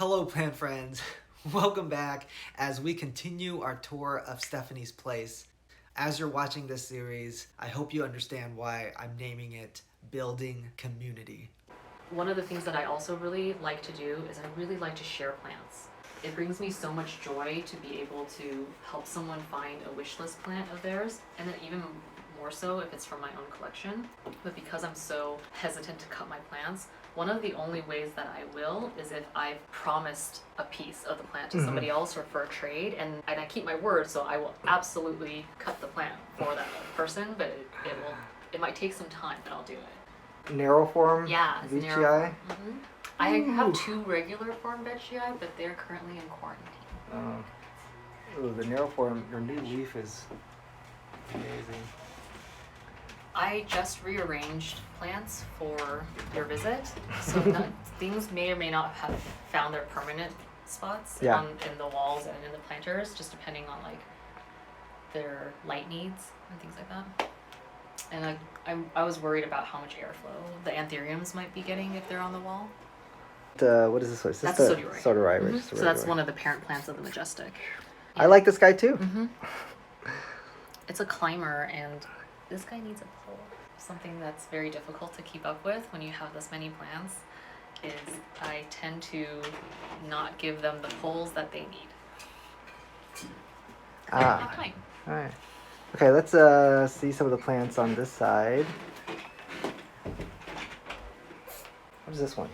Hello, plant friends. Welcome back as we continue our tour of Stephanie's place. As you're watching this series, I hope you understand why I'm naming it Building Community. One of the things that I also really like to do is I really like to share plants. It brings me so much joy to be able to help someone find a wish list plant of theirs, and then even more so if it's from my own collection. But because I'm so hesitant to cut my plants, one of the only ways that I will is if I've promised a piece of the plant to somebody else or for a trade, and I keep my word, so I will absolutely cut the plant for that person, but it might take some time, but I'll do it. Narrow form? Yeah, it's VGI? narrow form. I have 2 regular form vegetai, but they're currently in quarantine. Ooh, the narrow form, your new leaf is amazing. I just rearranged plants for your visit, so things may or may not have found their permanent spots in the walls and in the planters, just depending on like their light needs and things like that. And I was worried about how much airflow the anthuriums might be getting if they're on the wall. What is this one? That's a sotorite. So that's one of the parent plants of the Majestic. I like this guy too. It's a climber, and this guy needs a pole. Something that's very difficult to keep up with when you have this many plants is I tend to not give them the poles that they need. Alright. Okay, let's see some of the plants on this side. What is this one?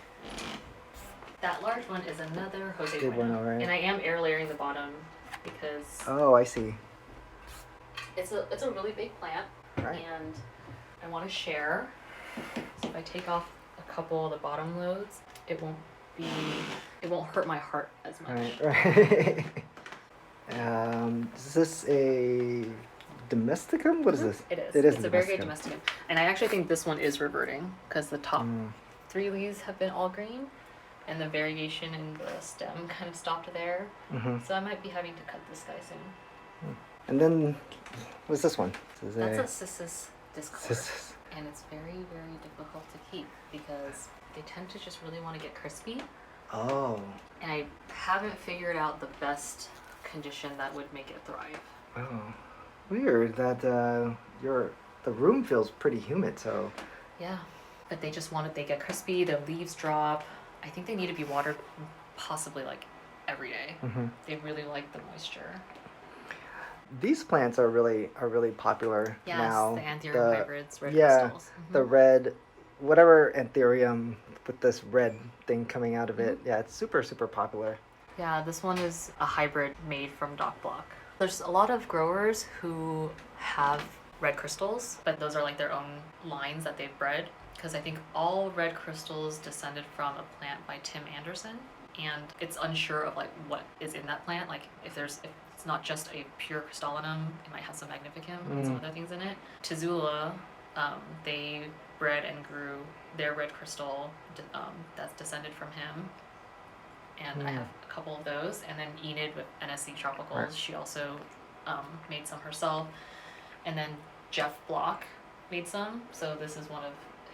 That large one is another Jose Good one, alright. and I am air layering the bottom because Oh, I see. it's a really big plant, Right. and I want to share. So if I take off a couple of the bottom loads, it won't hurt my heart as much. Right. Is this a domesticum? What is this? It is. It is It's a very good domesticum, and I actually think this one is reverting because the top 3 leaves have been all green, and the variation in the stem kind of stopped there. So I might be having to cut this guy soon. And then, what's this one? That's a cissus discord. Cissus. And it's very, very difficult to keep because they tend to just really want to get crispy. Oh. And I haven't figured out the best condition that would make it thrive. Oh. Weird that the room feels pretty humid, so. Yeah, but they get crispy, their leaves drop. I think they need to be watered possibly like every day. They really like the moisture. These plants are really popular now. Yes, the anthurium hybrids, red crystals. crystals. The red, whatever anthurium with this red thing coming out of it. Yeah, it's super popular. Yeah, this one is a hybrid made from Dock Block. There's a lot of growers who have red crystals, but those are like their own lines that they've bred. Because I think all red crystals descended from a plant by Tim Anderson, and it's unsure of like what is in that plant. Like if it's not just a pure crystallinum, it might have some magnificum and some other things in it. Tizula, they bred and grew their red crystal that's descended from him. And I have a couple of those. And then Enid with NSC Tropicals, she also made some herself. And then Jeff Block made some, so this is one of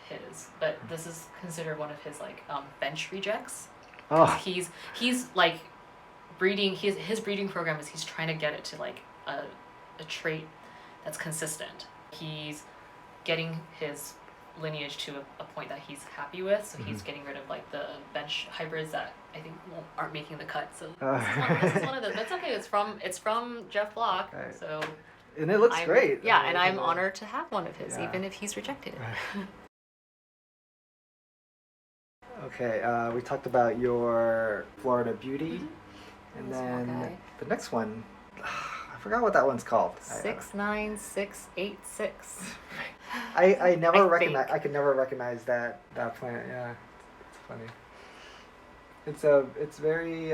his. But this is considered one of his like bench rejects. Oh. He's like breeding. His breeding program is he's trying to get it to like a trait that's consistent. He's getting his lineage to a point that he's happy with, so he's getting rid of like the bench hybrids that I think aren't making the cut. So this is one of them. That's okay. It's from Jeff Block. Right. So And it looks great. Yeah, and I'm honored to have one of his, even if he's rejected it. Okay, we talked about your Florida Beauty, and then the next one, I forgot what that one's called. 69686. I never recognize. I could never recognize that plant. Yeah, it's funny. It's very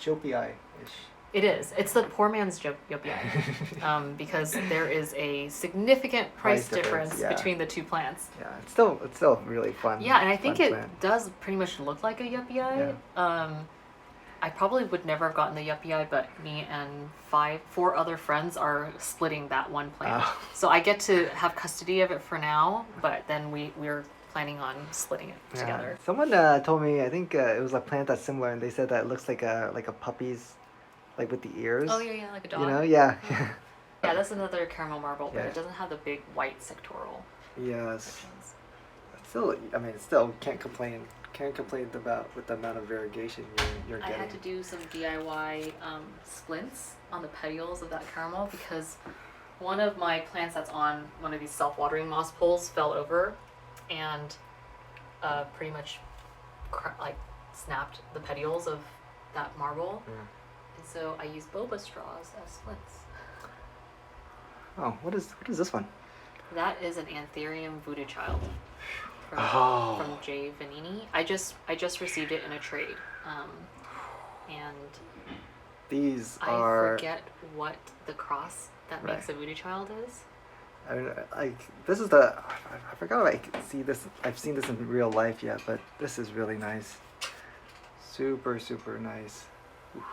Jopii-ish. It is. It's the poor man's Jopii, because there is a significant price difference between the two plants. Yeah, it's still really fun. Yeah, and I think it plant. does pretty much look like a Yuppie. Yeah. I probably would never have gotten the Yuppie, but me and 4 other friends are splitting that one plant. Oh. So I get to have custody of it for now, but then we're planning on splitting it together. Someone told me, I think it was a plant that's similar, and they said that it looks like a puppy's, like with the ears. Oh yeah, like a dog. You know, yeah. Yeah, that's another caramel marble, but Yeah. it doesn't have the big white sectoral Yes. sections. Still, I mean, still can't complain. Can't complain about with the amount of variegation you're I getting. had to do some DIY splints on the petioles of that caramel because one of my plants that's on one of these self-watering moss poles fell over and pretty much like snapped the petioles of that marble. Yeah. And so I used boba straws as splints. Oh, what is this one? That is an Anthurium voodoo child from, Oh. from Jay Vanini. I just received it in a trade, and These I are. forget what the cross that makes a voodoo child is. I mean, like this is the. I forgot if I could see this. I've seen this in real life yet, but this is really nice. Super nice. Oof,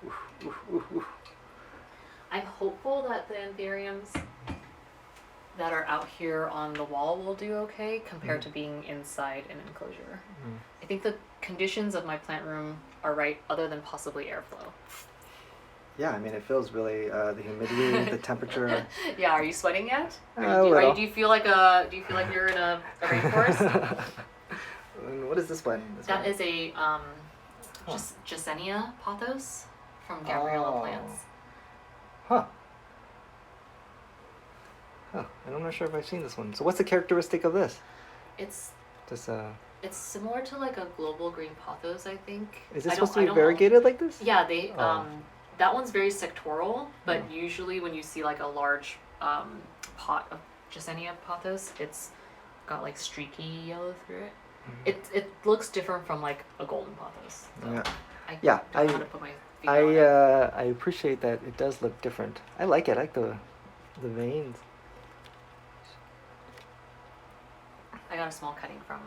oof, oof, oof, oof. I'm hopeful that the Anthuriums that are out here on the wall will do okay compared to being inside an enclosure. Mm. I think the conditions of my plant room are right, other than possibly airflow. Yeah, I mean, it feels really the humidity, the temperature. Yeah, are you sweating yet? A little. Do you feel like you're in a rainforest? And what is this one? That is a Jasenia pothos from Gabriella Oh. Plants. Huh. I'm not sure if I've seen this one. So what's the characteristic of this? It's Just it's similar to like a global green pothos, I think. is it I supposed to don't- I be don't know. variegated like this? Yeah, they Oh. that one's very sectoral, but Mm. usually when you see like a large pot of Jasenia pothos, it's got like streaky yellow through it. Mm. It looks different from like a golden pothos. So Yeah. I Yeah, don't know I- how to put my finger on it. I appreciate that it does look different. I like it. I like the veins. I got a small cutting from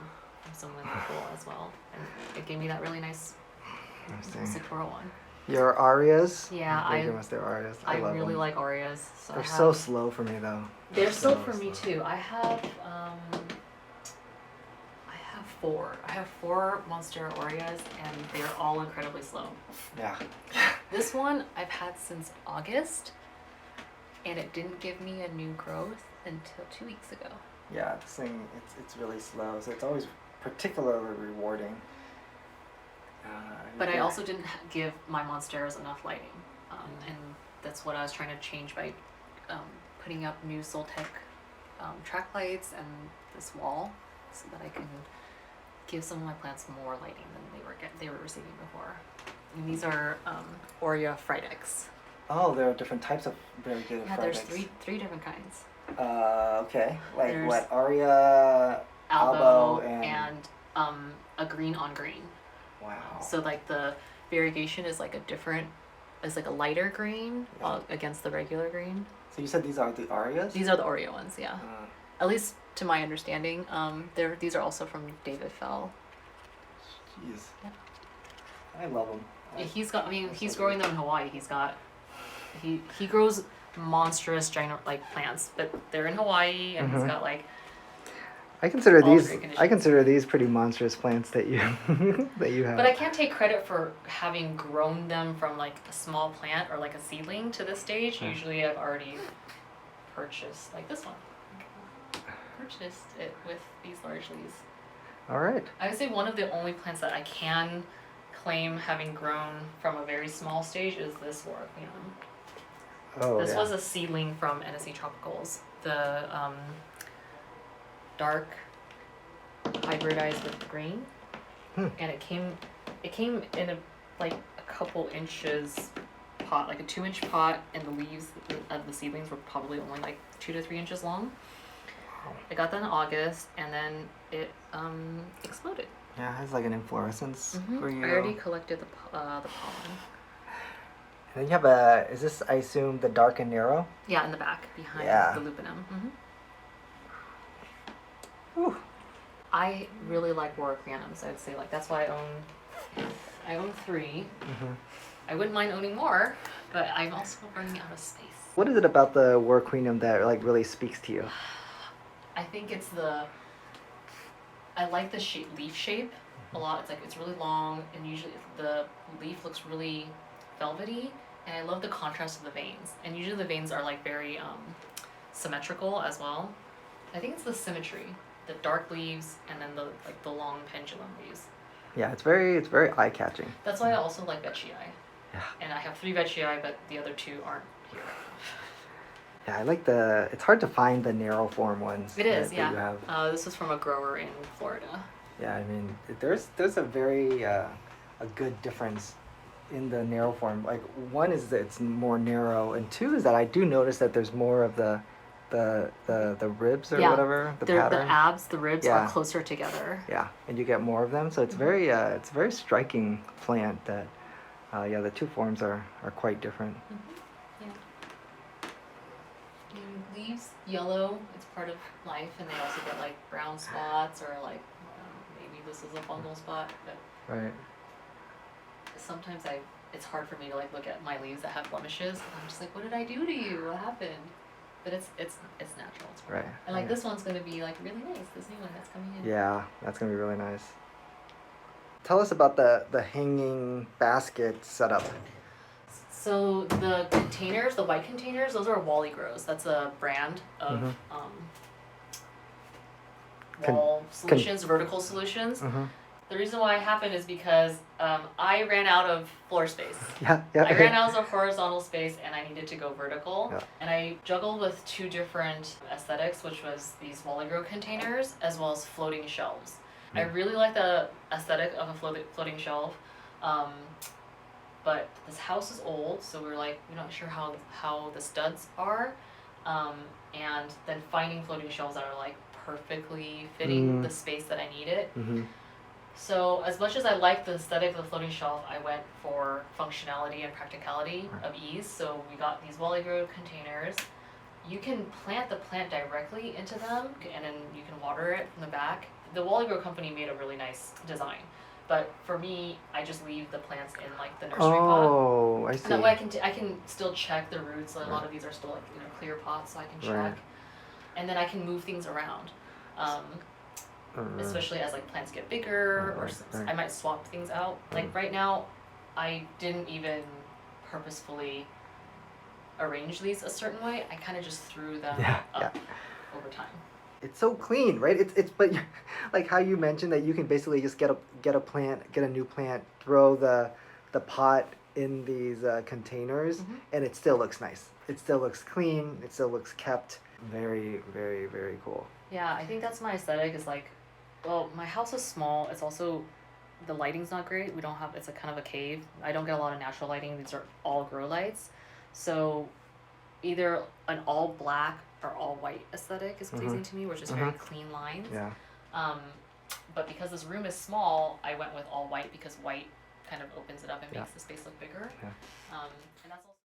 someone cool as well, and it gave me that really nice Interesting. sectoral one. Your Arias? Yeah, They're Arias. I love really them. like Oreos. So They're I so have, slow for me though. They're slow so for me slow. too. I have four. I have 4 Monstera Oreos, and they're all incredibly slow. Yeah. This one I've had since August, and it didn't give me a new growth until 2 weeks ago. Yeah, this thing it's really slow, so it's always particularly rewarding. But I also didn't give my Monsteras enough lighting, and that's what I was trying to change by putting up new Soltec track lights and this wall, so that I can give some of my plants more lighting than they were receiving before. And these are Aurea Fridex. Oh, there are different types of variegated Yeah, there's Fridex. three different kinds. Okay. Like There's what? Aria, Albo, Albo, and a green on green. wow. So like the variegation is like it's like a lighter green Yeah. against the regular green. So you said these are the Arias? These are the Oreo ones, yeah. Uh, At least to my understanding. These are also from David Fell. Jeez. Yeah. I love them. He's growing them in Hawaii. He grows monstrous giant like plants, but they're in Hawaii, and he's Mhm. got like I consider all these. great I conditions. consider these pretty monstrous plants that you that you have. But I can't take credit for having grown them from like a small plant or like a seedling to this stage. Hmm. Usually I've already purchased like this one. Purchased it with these large leaves. All right. I would say one of the only plants that I can claim having grown from a very small stage is this Warocleanum. Oh This yeah. was a seedling from NSE Tropicals. The dark hybridized with green, and it came in a couple inches pot, like a 2-inch pot, and the leaves of the seedlings were probably only like 2 to 3 inches long. Wow. I got that in August, and then it exploded. Yeah, it has like an inflorescence for you. I already collected the pollen. And then you have is this, I assume, the dark and narrow? Yeah, in the back behind Yeah. the lupinum. Ooh. I really like Warocleanums. I'd say that's why I own 3. Mm-hmm. I wouldn't mind owning more, but I'm also running out of space. What is it about the Warocleanum that like really speaks to you? I think it's the I like the leaf shape a lot. It's like it's really long, and usually the leaf looks really velvety, and I love the contrast of the veins. And usually the veins are like very symmetrical as well. I think it's the symmetry, the dark leaves, and then the long pendulum leaves. Yeah, it's very eye catching. That's why I also like veitchii. Yeah. And I have 3 veitchii, but the other 2 aren't here. Yeah, I like it's hard to find the narrow form ones. It is, that yeah. you have. This was from a grower in Florida. Yeah, I mean, there's a very a good difference in the narrow form. Like, one is that it's more narrow, and 2 is that I do notice that there's more of the ribs or whatever, the pattern. The abs, the ribs Yeah. are closer together. Yeah, and you get more of them, so it's it's a very striking plant that the 2 forms are quite different. Yeah. Leaves yellow, it's part of life, and they also get like brown spots or like maybe this is a fungal spot, but Right. sometimes it's hard for me to like look at my leaves that have blemishes, and I'm just like, what did I do to you? What happened? But it's natural. It's fine. Right. And like Yeah. this one's gonna be like really nice. This new one that's coming in. Yeah, that's gonna be really nice. Tell us about the hanging basket setup. So the containers, the white containers, those are Wally Grows. That's a brand of wall solutions, vertical solutions. Mm-hmm. The reason why it happened is because I ran out of floor space. Yeah. I ran out of horizontal space and I needed to go vertical. Yeah. And I juggled with 2 different aesthetics, which was these Wally Grow containers as well as floating shelves. I really like the aesthetic of a floating shelf. But this house is old, so we're not sure how the studs are. And then finding floating shelves that are like perfectly fitting the space that I needed. Mm-hmm. So as much as I like the aesthetic of the floating shelf, I went for functionality and practicality of ease. So we got these Wally Grow containers. You can plant the plant directly into them, and then you can water it from the back. The Wally Grow company made a really nice design, but for me, I just leave the plants in like the nursery pot. Oh, I see. And that way I can still check the roots. So a lot of these are still like clear pots, so I can check, Right. and then I can move things around. Especially as like plants get bigger, or Right. I might swap things out. Like right now, I didn't even purposefully arrange these a certain way. I kind of just threw them up over time. It's so clean, right? It's but like how you mentioned that you can basically just get a new plant, throw the pot in these containers, and it still looks nice. It still looks clean. It still looks kept. Very, very, very cool. Yeah, I think that's my aesthetic. Is like, well, my house is small. It's also the lighting's not great. We don't have. It's a kind of a cave. I don't get a lot of natural lighting. These are all grow lights, so either an all black or all white aesthetic is pleasing to me, which is very clean lines. Yeah. But because this room is small, I went with all white because white kind of opens it up and makes the space look bigger. Yeah. And that's also